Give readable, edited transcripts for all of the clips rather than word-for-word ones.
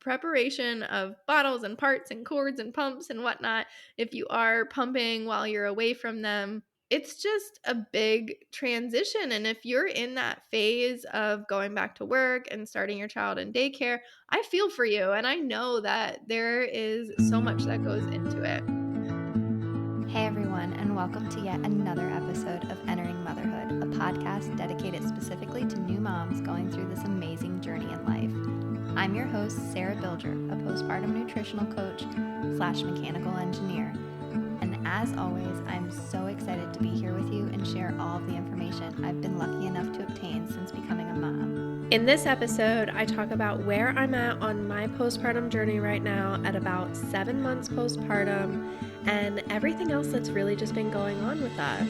preparation of bottles and parts and cords and pumps and whatnot, if you are pumping while you're away from them, it's just a big transition. And if you're in that phase of going back to work and starting your child in daycare, I feel for you. And I know that there is so much that goes into it. Hey everyone, and welcome to yet another episode of Entering Motherhood, a podcast dedicated specifically to new moms going through this amazing journey in life. I'm your host, Sarah Bilger, a postpartum nutritional coach / mechanical engineer. And as always, I'm so excited to be here with you and share all of the information I've been lucky enough to obtain since becoming a mom. In this episode, I talk about where I'm at on my postpartum journey right now at about 7 months postpartum and everything else that's really just been going on with us.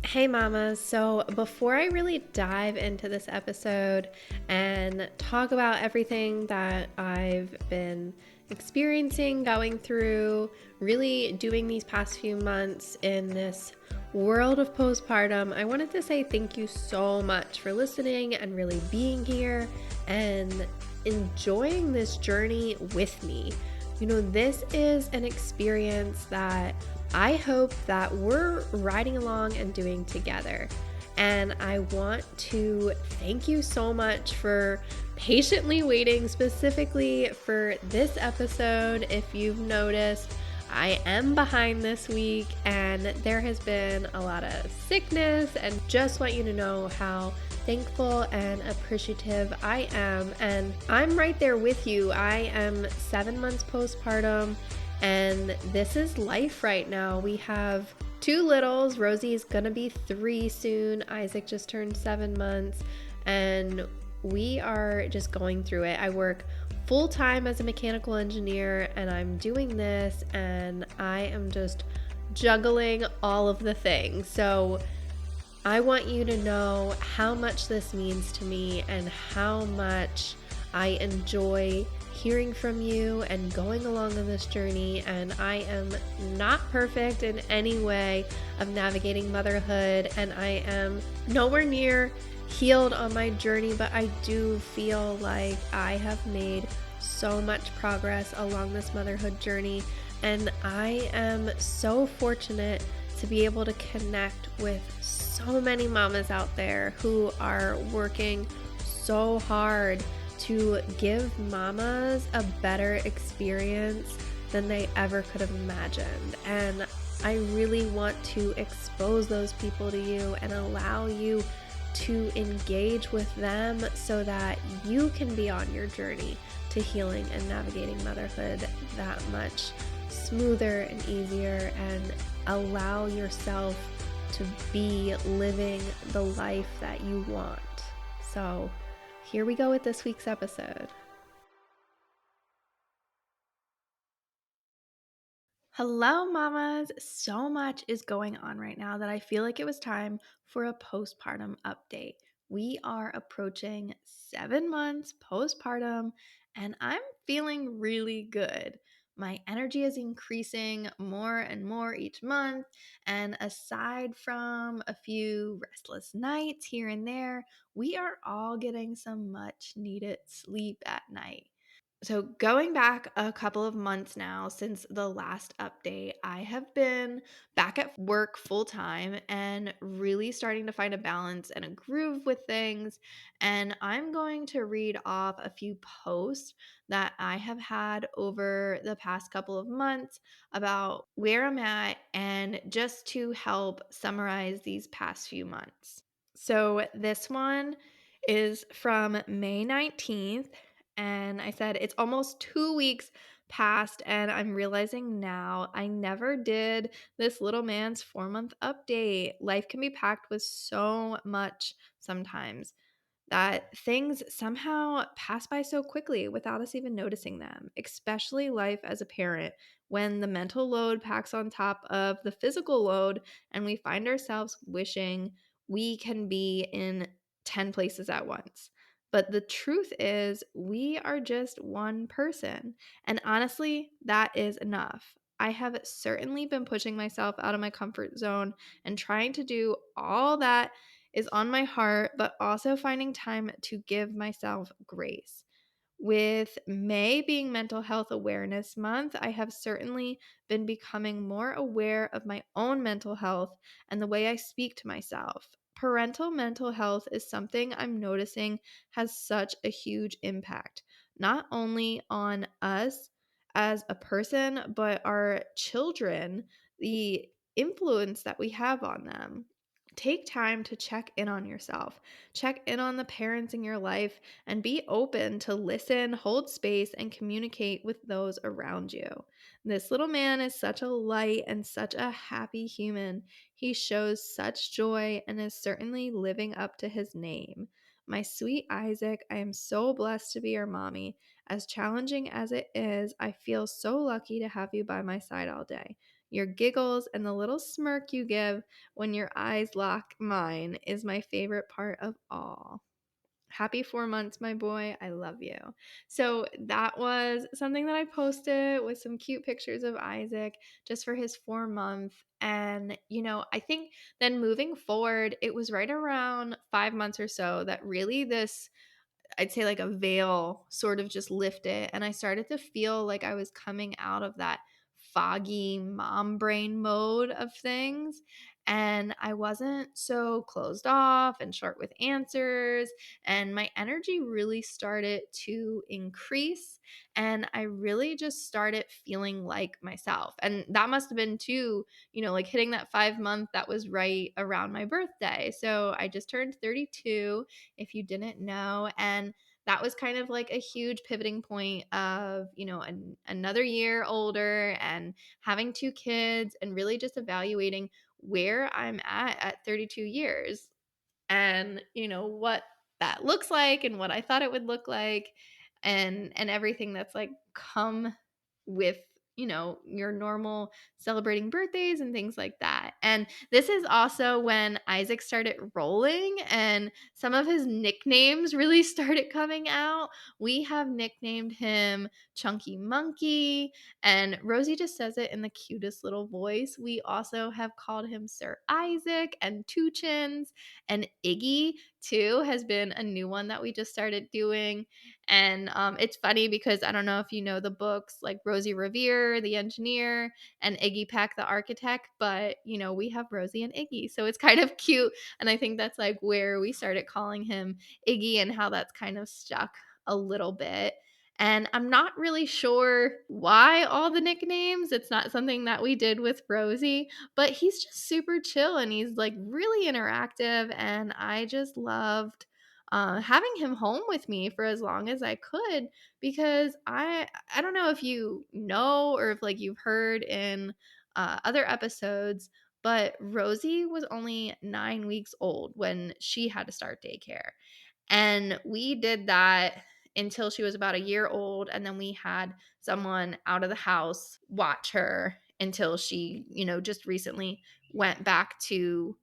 Hey mamas, so before I really dive into this episode and talk about everything that I've been experiencing, going through, really doing these past few months in this world of postpartum, I wanted to say thank you so much for listening and really being here and enjoying this journey with me. You know, this is an experience that I hope that we're riding along and doing together. And I want to thank you so much for patiently waiting specifically for this episode. If you've noticed, I am behind this week and there has been a lot of sickness, and just want you to know how thankful and appreciative I am. And I'm right there with you. I am 7 months postpartum. And this is life right now. We have 2 littles. Rosie is gonna be 3 soon. Isaac just turned 7 months. And we are just going through it. I work full-time as a mechanical engineer and I'm doing this and I am just juggling all of the things. So I want you to know how much this means to me and how much I enjoy hearing from you and going along on this journey. And I am not perfect in any way of navigating motherhood, and I am nowhere near healed on my journey, but I do feel like I have made so much progress along this motherhood journey, and I am so fortunate to be able to connect with so many mamas out there who are working so hard to give mamas a better experience than they ever could have imagined. And I really want to expose those people to you and allow you to engage with them so that you can be on your journey to healing and navigating motherhood that much smoother and easier, and allow yourself to be living the life that you want. So here we go with this week's episode. Hello, mamas. So much is going on right now that I feel like it was time for a postpartum update. We are approaching 7 months postpartum, and I'm feeling really good. My energy is increasing more and more each month, and aside from a few restless nights here and there, we are all getting some much needed sleep at night. So, going back a couple of months now since the last update, I have been back at work full time and really starting to find a balance and a groove with things. And I'm going to read off a few posts that I have had over the past couple of months about where I'm at, and just to help summarize these past few months. So, this one is from May 19th. And I said, it's almost 2 weeks past, and I'm realizing now I never did this little man's 4-month update. Life can be packed with so much sometimes that things somehow pass by so quickly without us even noticing them, especially life as a parent, when the mental load packs on top of the physical load and we find ourselves wishing we can be in 10 places at once. But the truth is, we are just one person. And honestly, that is enough. I have certainly been pushing myself out of my comfort zone and trying to do all that is on my heart, but also finding time to give myself grace. With May being Mental Health Awareness Month, I have certainly been becoming more aware of my own mental health and the way I speak to myself. Parental mental health is something I'm noticing has such a huge impact, not only on us as a person, but our children, the influence that we have on them. Take time to check in on yourself, check in on the parents in your life, and be open to listen, hold space, and communicate with those around you. This little man is such a light and such a happy human. He shows such joy and is certainly living up to his name. My sweet Isaac, I am so blessed to be your mommy. As challenging as it is, I feel so lucky to have you by my side all day. Your giggles and the little smirk you give when your eyes lock mine is my favorite part of all. Happy 4 months, my boy. I love you. So that was something that I posted with some cute pictures of Isaac just for his 4 month. And, I think then moving forward, it was right around 5 months or so that really this, I'd say, like a veil sort of just lifted. And I started to feel like I was coming out of that foggy mom brain mode of things. And I wasn't so closed off and short with answers. And my energy really started to increase. And I really just started feeling like myself. And that must have been too, like hitting that 5 month that was right around my birthday. So I just turned 32, if you didn't know. And that was kind of like a huge pivoting point of, another year older and having two kids and really just evaluating where I'm at 32 years and, what that looks like and what I thought it would look like and everything that's like come with your normal celebrating birthdays and things like that. And this is also when Isaac started rolling and some of his nicknames really started coming out. We have nicknamed him Chunky Monkey, and Rosie just says it in the cutest little voice. We also have called him Sir Isaac and Two Chins, and Iggy too has been a new one that we just started doing. And it's funny because I don't know if you know the books like Rosie Revere, the engineer, and Iggy Peck, the architect, but we have Rosie and Iggy. So it's kind of cute. And I think that's like where we started calling him Iggy and how that's kind of stuck a little bit. And I'm not really sure why all the nicknames. It's not something that we did with Rosie, but he's just super chill and he's like really interactive. And I just loved having him home with me for as long as I could because I don't know if you know or if like you've heard in other episodes, but Rosie was only 9 weeks old when she had to start daycare. And we did that until she was about a year old. And then we had someone out of the house watch her until she, just recently went back to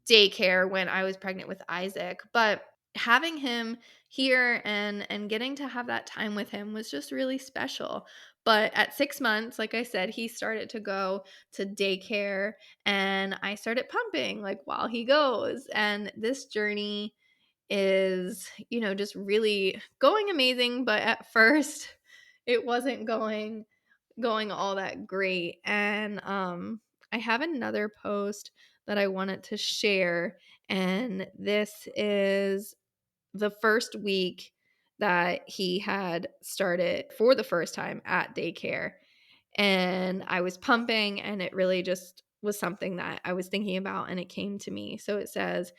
daycare when I was pregnant with Isaac. But having him here and getting to have that time with him was just really special. But at 6 months, like I said, he started to go to daycare and I started pumping like while he goes. And this journey is, just really going amazing, but at first it wasn't going all that great. And I have another post that I wanted to share, and this is the first week that he had started for the first time at daycare. And I was pumping, and it really just was something that I was thinking about, and it came to me. So it says,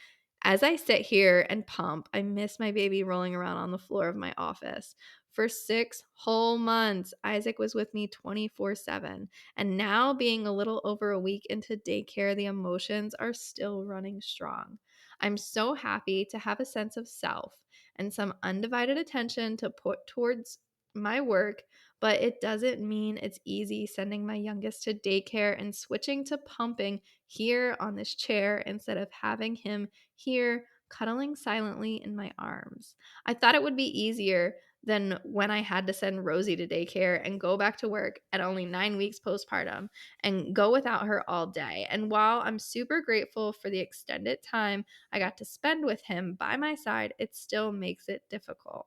as I sit here and pump, I miss my baby rolling around on the floor of my office. For 6 whole months, Isaac was with me 24/7. And now, being a little over a week into daycare, the emotions are still running strong. I'm so happy to have a sense of self and some undivided attention to put towards my work, but it doesn't mean it's easy sending my youngest to daycare and switching to pumping here on this chair instead of having him here cuddling silently in my arms. I thought it would be easier than when I had to send Rosie to daycare and go back to work at only 9 weeks postpartum and go without her all day. And while I'm super grateful for the extended time I got to spend with him by my side, it still makes it difficult.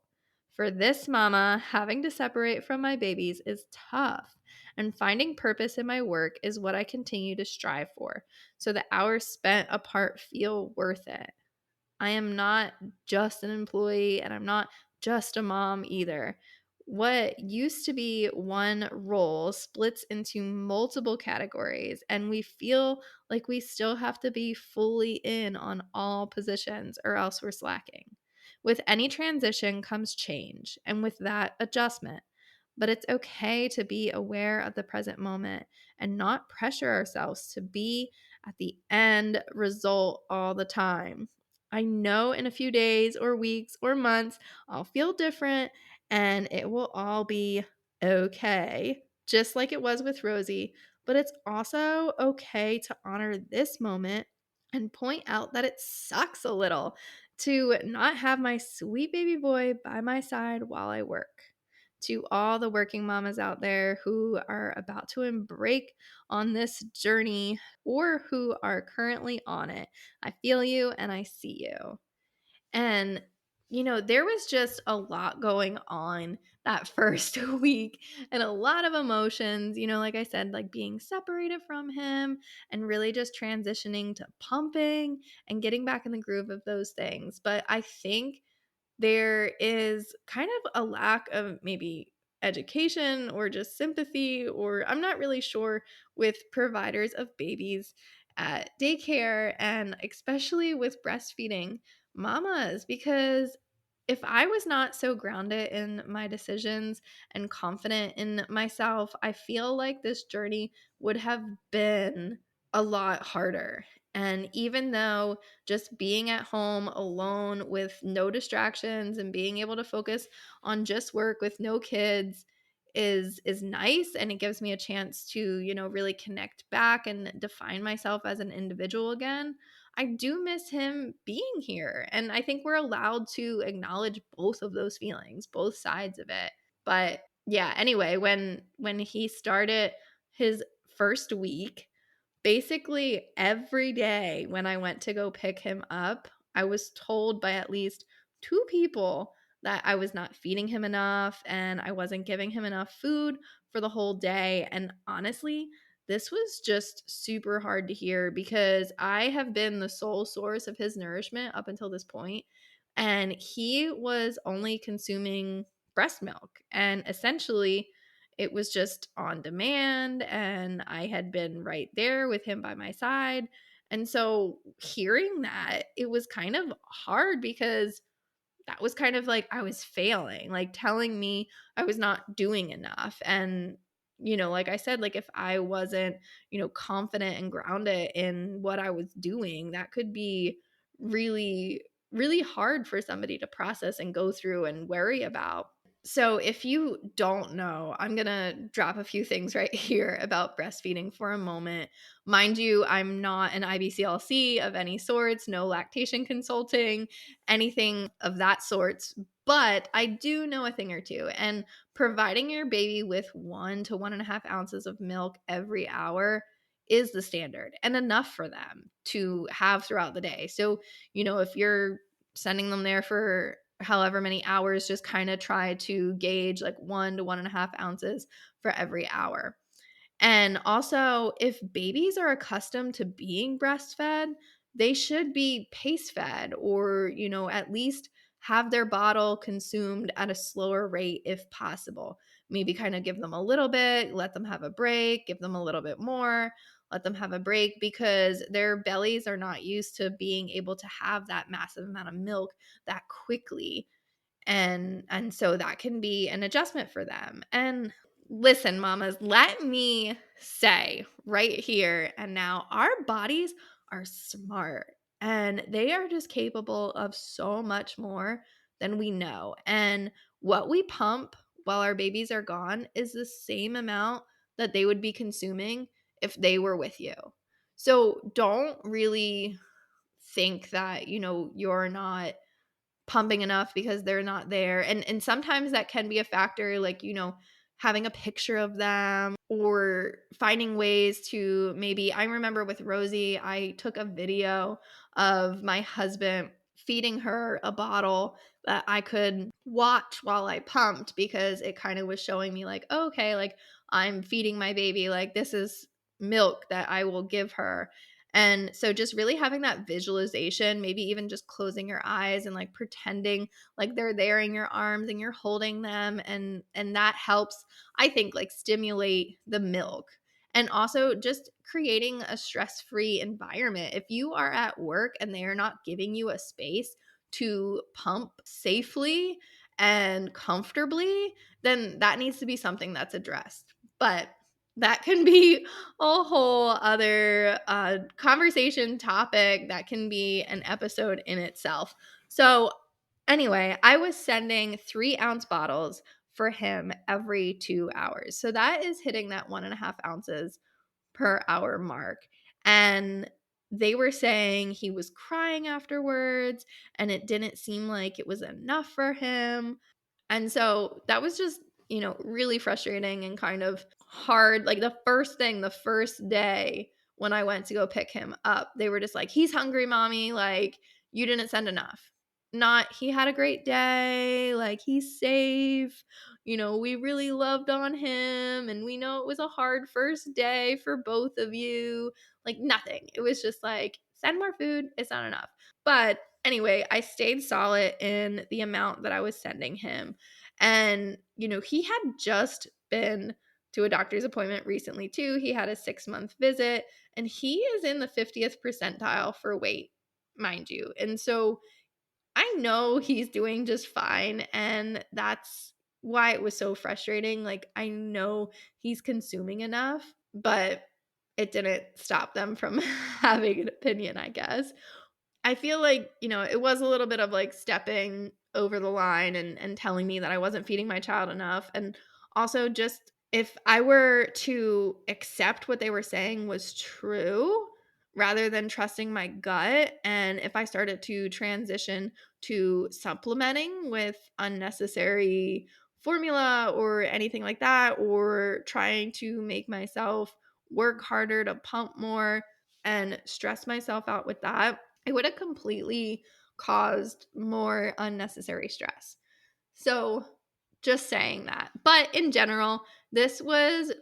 For this mama, having to separate from my babies is tough, and finding purpose in my work is what I continue to strive for, so the hours spent apart feel worth it. I am not just an employee and I'm not just a mom either. What used to be one role splits into multiple categories, and we feel like we still have to be fully in on all positions or else we're slacking. With any transition comes change, and with that, adjustment. But it's okay to be aware of the present moment and not pressure ourselves to be at the end result all the time. I know in a few days or weeks or months, I'll feel different and it will all be okay, just like it was with Rosie. But it's also okay to honor this moment and point out that it sucks a little to not have my sweet baby boy by my side while I work. To all the working mamas out there who are about to embark on this journey or who are currently on it, I feel you and I see you. And, there was just a lot going on that first week and a lot of emotions, like I said, like being separated from him and really just transitioning to pumping and getting back in the groove of those things. But I think there is kind of a lack of maybe education or just sympathy, or I'm not really sure, with providers of babies at daycare and especially with breastfeeding mamas, because if I was not so grounded in my decisions and confident in myself, I feel like this journey would have been a lot harder. And even though just being at home alone with no distractions and being able to focus on just work with no kids is nice, and it gives me a chance to, really connect back and define myself as an individual again, I do miss him being here. And I think we're allowed to acknowledge both of those feelings, both sides of it. But yeah, anyway, when he started his first week, basically every day when I went to go pick him up, I was told by at least two people that I was not feeding him enough and I wasn't giving him enough food for the whole day. And honestly, this was just super hard to hear because I have been the sole source of his nourishment up until this point, and he was only consuming breast milk. And essentially, it was just on demand, and I had been right there with him by my side. And so hearing that, it was kind of hard because that was kind of like I was failing, like telling me I was not doing enough. And, like I said, like if I wasn't, confident and grounded in what I was doing, that could be really, really hard for somebody to process and go through and worry about. So, if you don't know, I'm going to drop a few things right here about breastfeeding for a moment. Mind you, I'm not an IBCLC of any sorts, no lactation consulting, anything of that sorts, but I do know a thing or two. And providing your baby with 1 to 1.5 ounces of milk every hour is the standard and enough for them to have throughout the day. So, if you're sending them there for however many hours, just kind of try to gauge like 1 to 1.5 ounces for every hour. And also, if babies are accustomed to being breastfed, they should be pace fed, or, at least have their bottle consumed at a slower rate if possible. Maybe kind of give them a little bit, let them have a break, give them a little bit more, let them have a break, because their bellies are not used to being able to have that massive amount of milk that quickly. And so that can be an adjustment for them. And listen, mamas, let me say right here and now, our bodies are smart and they are just capable of so much more than we know. And what we pump while our babies are gone is the same amount that they would be consuming if they were with you. So don't really think that, you're not pumping enough because they're not there. And sometimes that can be a factor, like, having a picture of them or finding ways to maybe, I remember with Rosie, I took a video of my husband feeding her a bottle that I could watch while I pumped, because it kind of was showing me like, oh, okay, like I'm feeding my baby, like this is milk that I will give her. And so just really having that visualization, maybe even just closing your eyes and like pretending like they're there in your arms and you're holding them, and that helps, I think, like stimulate the milk. And also just creating a stress-free environment. If you are at work and they are not giving you a space to pump safely and comfortably, then that needs to be something that's addressed. But that can be a whole other conversation topic. That can be an episode in itself. So anyway, I was sending 3-ounce bottles for him every 2 hours. So that is hitting that 1.5 ounces per hour mark. And they were saying he was crying afterwards and it didn't seem like it was enough for him. And so that was just, really frustrating and kind of hard. Like the first day when I went to go pick him up, they were just like, he's hungry, mommy. Like, you didn't send enough. Not, he had a great day. Like, he's safe. We really loved on him. And we know it was a hard first day for both of you. Like, nothing. It was just like, send more food. It's not enough. But anyway, I stayed solid in the amount that I was sending him. And, he had just been to a doctor's appointment recently too. He had a 6-month visit and he is in the 50th percentile for weight, mind you. And so I know he's doing just fine. And that's why it was so frustrating. Like, I know he's consuming enough, but it didn't stop them from having an opinion, I guess. I feel like, it was a little bit of like stepping over the line and telling me that I wasn't feeding my child enough. And also, just if I were to accept what they were saying was true rather than trusting my gut, and if I started to transition to supplementing with unnecessary formula or anything like that, or trying to make myself work harder to pump more and stress myself out with that, it would have completely caused more unnecessary stress. So, just saying that. But in general, this was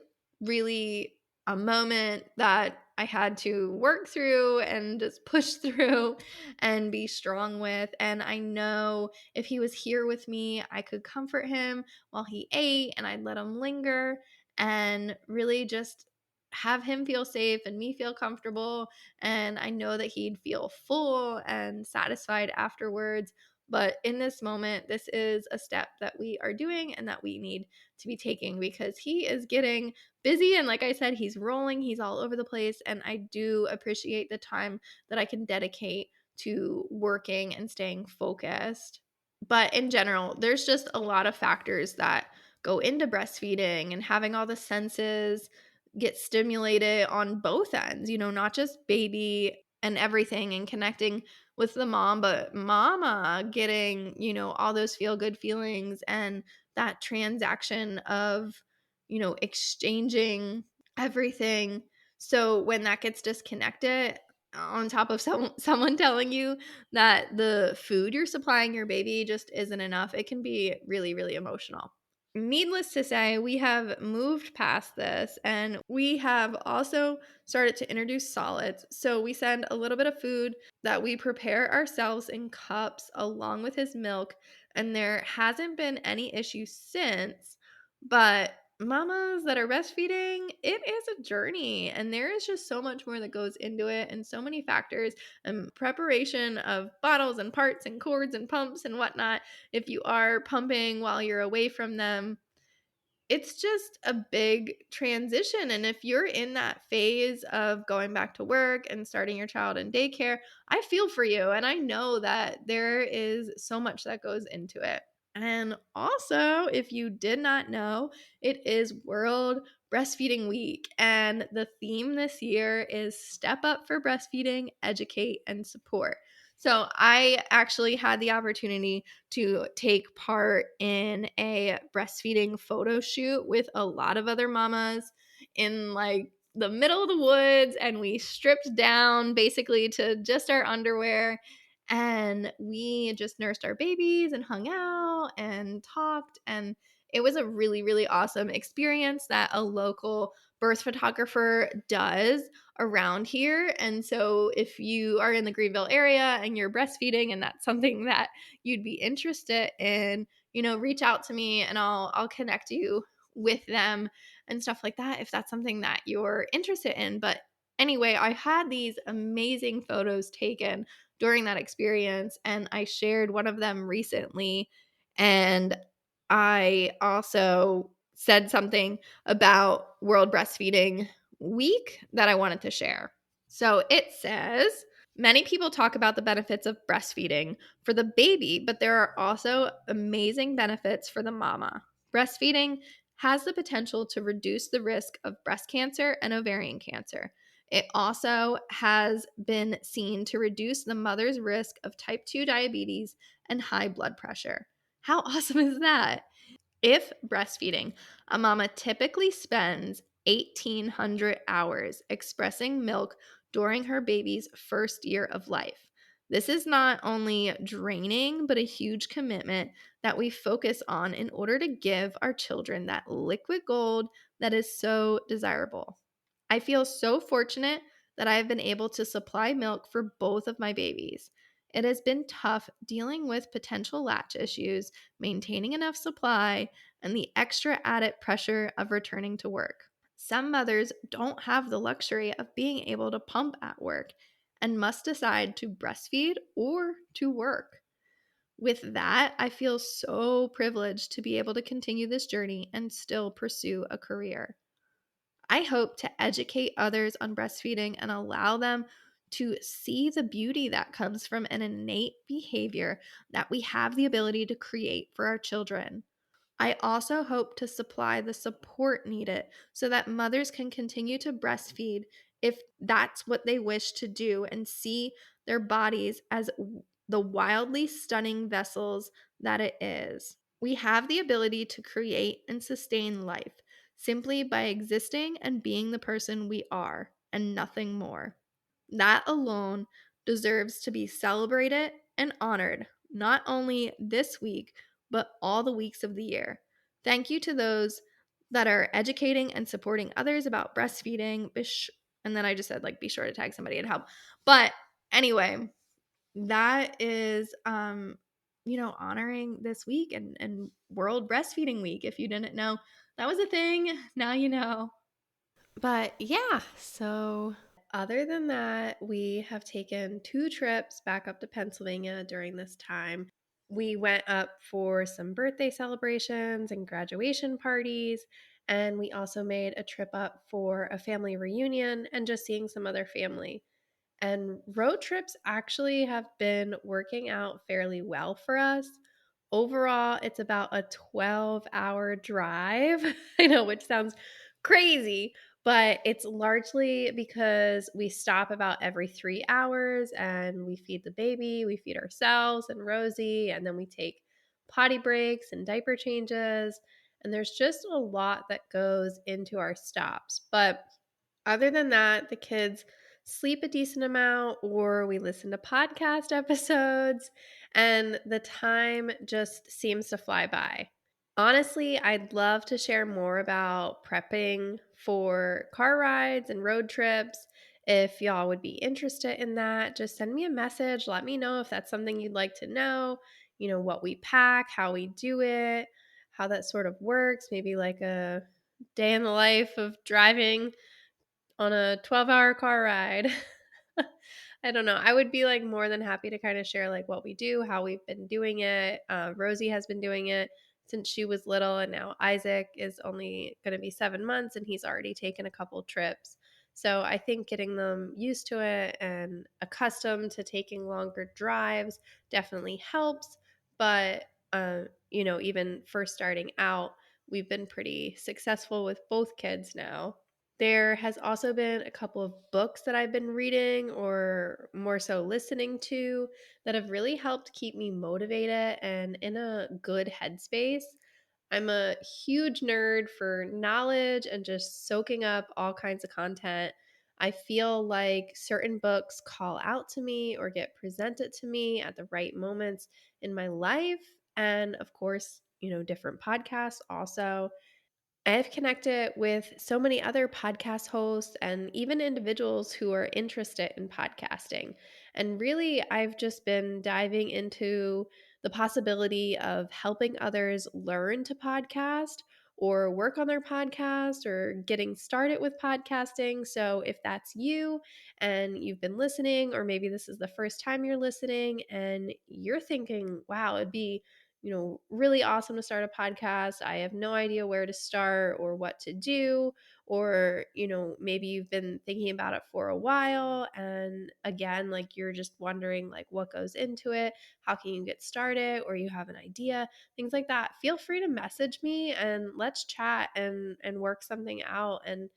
really a moment that I had to work through and just push through and be strong with. And I know if he was here with me, I could comfort him while he ate and I'd let him linger and really just have him feel safe and me feel comfortable. And I know that he'd feel full and satisfied afterwards. But in this moment, this is a step that we are doing and that we need to be taking, because he is getting busy. And like I said, he's rolling, he's all over the place. And I do appreciate the time that I can dedicate to working and staying focused. But in general, there's just a lot of factors that go into breastfeeding and having all the senses get stimulated on both ends, not just baby and everything and connecting with the mom, but mama getting, all those feel good feelings and that transaction of, exchanging everything. So when that gets disconnected, on top of someone telling you that the food you're supplying your baby just isn't enough, it can be really, really emotional. Needless to say, we have moved past this and we have also started to introduce solids. So we send a little bit of food that we prepare ourselves in cups along with his milk. And there hasn't been any issue since. But mamas that are breastfeeding, it is a journey. And there is just so much more that goes into it and so many factors and preparation of bottles and parts and cords and pumps and whatnot. If you are pumping while you're away from them, it's just a big transition. And if you're in that phase of going back to work and starting your child in daycare, I feel for you. And I know that there is so much that goes into it. And also, if you did not know, it is World Breastfeeding Week. And the theme this year is Step Up for Breastfeeding, Educate, and Support. So I actually had the opportunity to take part in a breastfeeding photo shoot with a lot of other mamas in like the middle of the woods. And we stripped down basically to just our underwear and we just nursed our babies and hung out and talked. And it was a really, really awesome experience that a local birth photographer does around here. And so if you are in the Greenville area and you're breastfeeding and that's something that you'd be interested in, reach out to me and I'll connect you with them and stuff like that if that's something that you're interested in. But anyway, I had these amazing photos taken during that experience, and I shared one of them recently. And I also said something about World Breastfeeding Week that I wanted to share. So it says, many people talk about the benefits of breastfeeding for the baby, but there are also amazing benefits for the mama. Breastfeeding has the potential to reduce the risk of breast cancer and ovarian cancer. It also has been seen to reduce the mother's risk of type 2 diabetes and high blood pressure. How awesome is that? If breastfeeding, a mama typically spends 1,800 hours expressing milk during her baby's first year of life. This is not only draining, but a huge commitment that we focus on in order to give our children that liquid gold that is so desirable. I feel so fortunate that I have been able to supply milk for both of my babies. It has been tough dealing with potential latch issues, maintaining enough supply, and the extra added pressure of returning to work. Some mothers don't have the luxury of being able to pump at work and must decide to breastfeed or to work. With that, I feel so privileged to be able to continue this journey and still pursue a career. I hope to educate others on breastfeeding and allow them to see the beauty that comes from an innate behavior that we have the ability to create for our children. I also hope to supply the support needed so that mothers can continue to breastfeed if that's what they wish to do and see their bodies as the wildly stunning vessels that it is. We have the ability to create and sustain life simply by existing and being the person we are and nothing more. That alone deserves to be celebrated and honored, not only this week, but all the weeks of the year. Thank you to those that are educating and supporting others about breastfeeding. And then I just said, like, be sure to tag somebody and help. But anyway, that is, honoring this week and World Breastfeeding Week. If you didn't know that was a thing, now you know. But yeah, so other than that, we have taken 2 trips back up to Pennsylvania during this time. We went up for some birthday celebrations and graduation parties, and we also made a trip up for a family reunion and just seeing some other family. And road trips actually have been working out fairly well for us. Overall, it's about a 12-hour drive. I know, which sounds crazy, but it's largely because we stop about every 3 hours and we feed the baby, we feed ourselves and Rosie, and then we take potty breaks and diaper changes. And there's just a lot that goes into our stops. But other than that, the kids sleep a decent amount or we listen to podcast episodes, and the time just seems to fly by. Honestly, I'd love to share more about prepping for car rides and road trips. If y'all would be interested in that, just send me a message. Let me know if that's something you'd like to know. What we pack, how we do it, how that sort of works. Maybe like a day in the life of driving on a 12-hour car ride. I don't know. I would be like more than happy to kind of share like what we do, how we've been doing it. Rosie has been doing it since she was little, and now Isaac is only going to be 7 months and he's already taken a couple trips. So I think getting them used to it and accustomed to taking longer drives definitely helps. But even first starting out, we've been pretty successful with both kids now. There has also been a couple of books that I've been reading or more so listening to that have really helped keep me motivated and in a good headspace. I'm a huge nerd for knowledge and just soaking up all kinds of content. I feel like certain books call out to me or get presented to me at the right moments in my life. And of course, different podcasts also. I've connected with so many other podcast hosts and even individuals who are interested in podcasting. And really, I've just been diving into the possibility of helping others learn to podcast or work on their podcast or getting started with podcasting. So, if that's you and you've been listening, or maybe this is the first time you're listening and you're thinking, wow, it'd be really awesome to start a podcast. I have no idea where to start or what to do. Or, maybe you've been thinking about it for a while. And again, like you're just wondering, like, what goes into it? How can you get started? Or you have an idea, things like that. Feel free to message me and let's chat and work something out and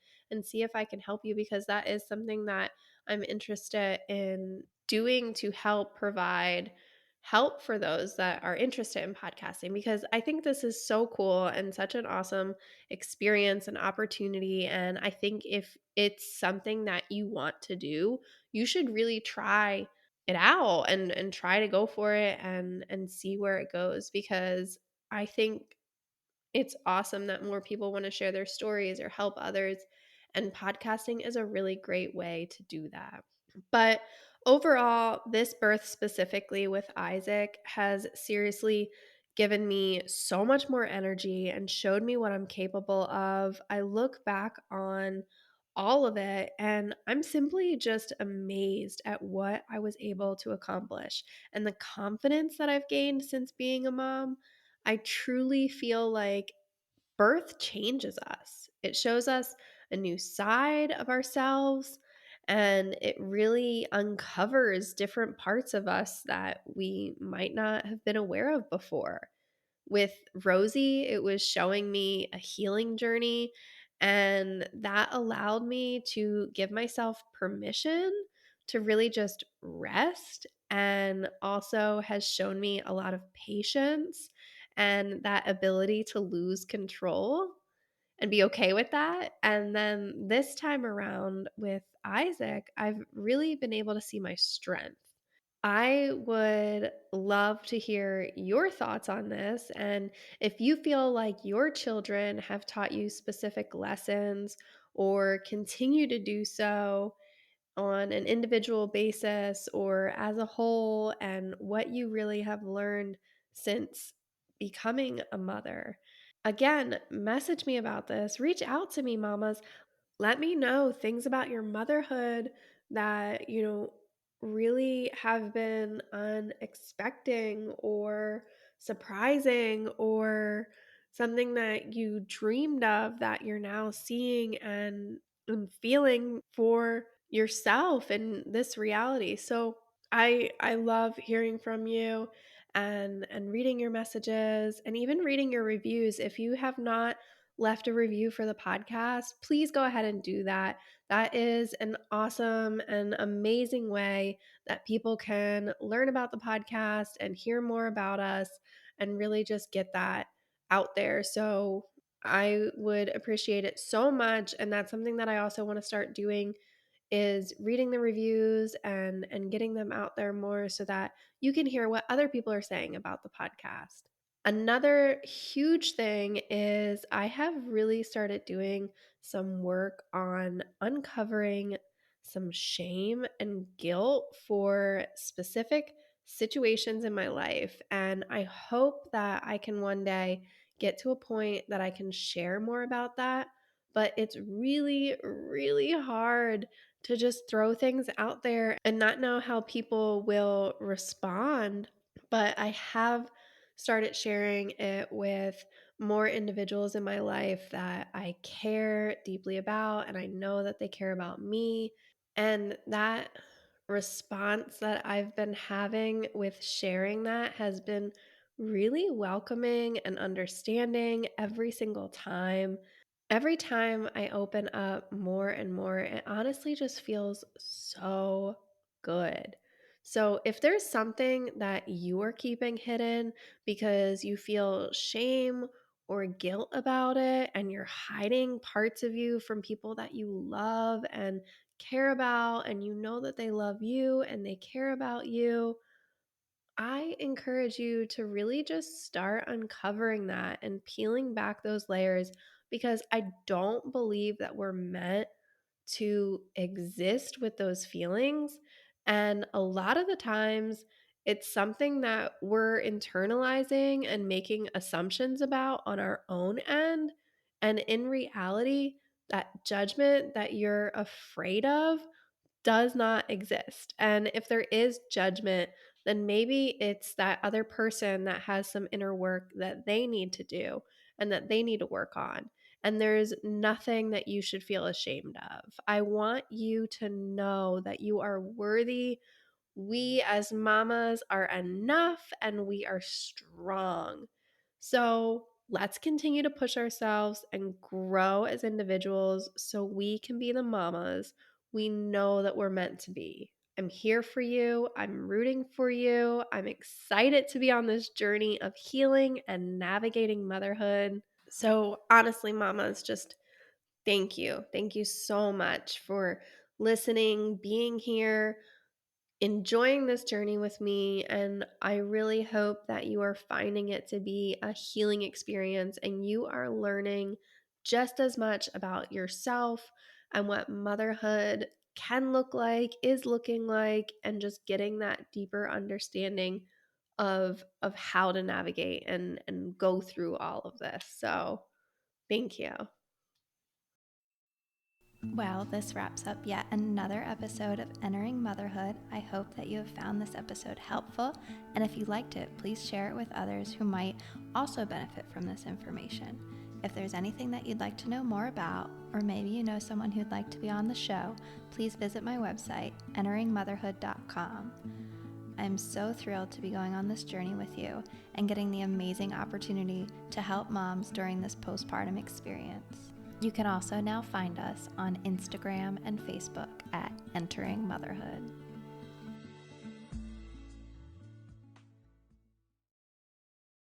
see if I can help you, because that is something that I'm interested in doing to help provide help for those that are interested in podcasting, because I think this is so cool and such an awesome experience and opportunity. And I think if it's something that you want to do, you should really try it out and try to go for it and see where it goes, because I think it's awesome that more people want to share their stories or help others, and podcasting is a really great way to do that. But overall, this birth specifically with Isaac has seriously given me so much more energy and showed me what I'm capable of. I look back on all of it and I'm simply just amazed at what I was able to accomplish and the confidence that I've gained since being a mom. I truly feel like birth changes us. It shows us a new side of ourselves, and it really uncovers different parts of us that we might not have been aware of before. With Rosie, it was showing me a healing journey, and that allowed me to give myself permission to really just rest, and also has shown me a lot of patience and that ability to lose control and be okay with that. And then this time around with Isaac, I've really been able to see my strength. I would love to hear your thoughts on this. And if you feel like your children have taught you specific lessons or continue to do so on an individual basis or as a whole, and what you really have learned since becoming a mother. Again, message me about this. Reach out to me, mamas. Let me know things about your motherhood that, really have been unexpected or surprising, or something that you dreamed of that you're now seeing and feeling for yourself in this reality. So I love hearing from you and reading your messages and even reading your reviews. If you have not left a review for the podcast, please go ahead and do that. That is an awesome and amazing way that people can learn about the podcast and hear more about us and really just get that out there. So I would appreciate it so much. And that's something that I also want to start doing, is reading the reviews and getting them out there more so that you can hear what other people are saying about the podcast. Another huge thing is I have really started doing some work on uncovering some shame and guilt for specific situations in my life. And I hope that I can one day get to a point that I can share more about that. But it's really, really hard to just throw things out there and not know how people will respond. But I have started sharing it with more individuals in my life that I care deeply about, and I know that they care about me. And that response that I've been having with sharing that has been really welcoming and understanding every single time. Every time I open up more and more, it honestly just feels so good. So, if there's something that you are keeping hidden because you feel shame or guilt about it, and you're hiding parts of you from people that you love and care about, and you know that they love you and they care about you, I encourage you to really just start uncovering that and peeling back those layers because I don't believe that we're meant to exist with those feelings. And a lot of the times, it's something that we're internalizing and making assumptions about on our own end. And in reality, that judgment that you're afraid of does not exist. And if there is judgment, then maybe it's that other person that has some inner work that they need to do and that they need to work on. And there's nothing that you should feel ashamed of. I want you to know that you are worthy. We as mamas are enough and we are strong. So let's continue to push ourselves and grow as individuals so we can be the mamas we know that we're meant to be. I'm here for you. I'm rooting for you. I'm excited to be on this journey of healing and navigating motherhood. So, honestly, mamas, just thank you. Thank you so much for listening, being here, enjoying this journey with me. And I really hope that you are finding it to be a healing experience and you are learning just as much about yourself and what motherhood can look like, is looking like, and just getting that deeper understanding of how to navigate and go through all of this. So, thank you. Well, this wraps up yet another episode of Entering Motherhood. I hope that you have found this episode helpful, and if you liked it, please share it with others who might also benefit from this information. If there's anything that you'd like to know more about, or maybe you know someone who'd like to be on the show, please visit my website, enteringmotherhood.com. I'm so thrilled to be going on this journey with you and getting the amazing opportunity to help moms during this postpartum experience. You can also now find us on Instagram and Facebook at Entering Motherhood.